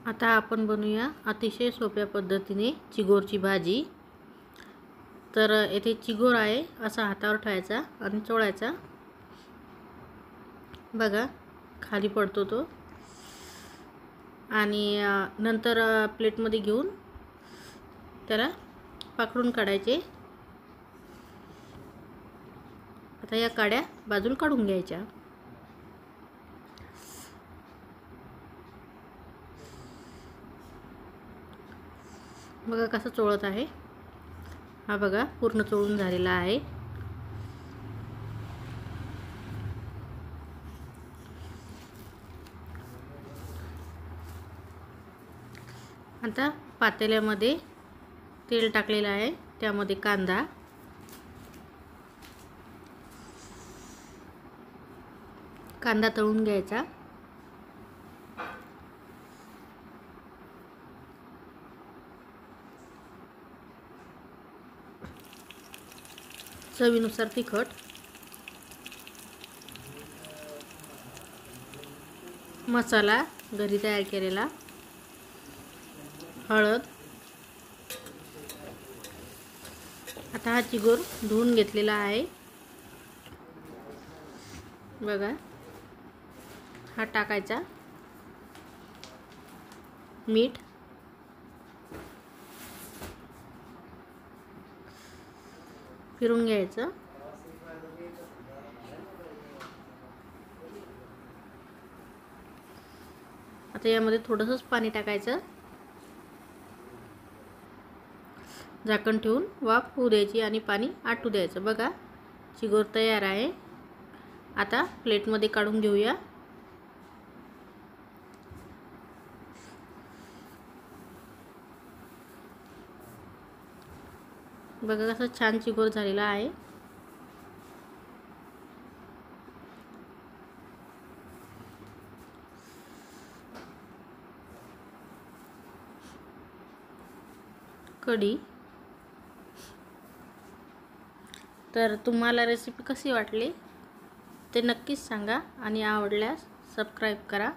आता आपण बनवूया अतिशय सोप्या पद्धतीने चिगोरची भाजी। तर येथे चिगोर आहे, असा हातावर ठेवायचा आणि चोळायचा। बघा खाली पडतो तो, आणि नंतर प्लेटमध्ये घेऊन त्याला पाकडून काढायचे। आता या काड्या बाजूला काढून घ्यायच्या। बघा कसं चोळत आहे, हा बघा पूर्ण चोळून झालेला आहे। आता पातेल्यामध्ये तेल टाकलेलं आहे, त्यामध्ये कांदा तळून घ्यायचा। चवीनुसार तिखट, मसाला घरी तयार केलेला, हळद। आता हा चिगोर धुवून घेतलेला आहे, बघा हा टाकायचा। मीठ, फिरून घ्यायचं। आता यामध्ये थोडंसं पाणी टाकायचं, झाकण ठेवून वाफ होऊ द्यायची आणि पाणी आटू द्यायचं। बघा चिगोर तयार आहे। आता प्लेटमध्ये काढून घेऊया। बघा कसं छान चिगोर झालेला आहे। कढी। तर तुम्हाला रेसिपी कशी वाटली ते नक्कीच सांगा, आणि आवडल्यास सबस्क्राईब करा।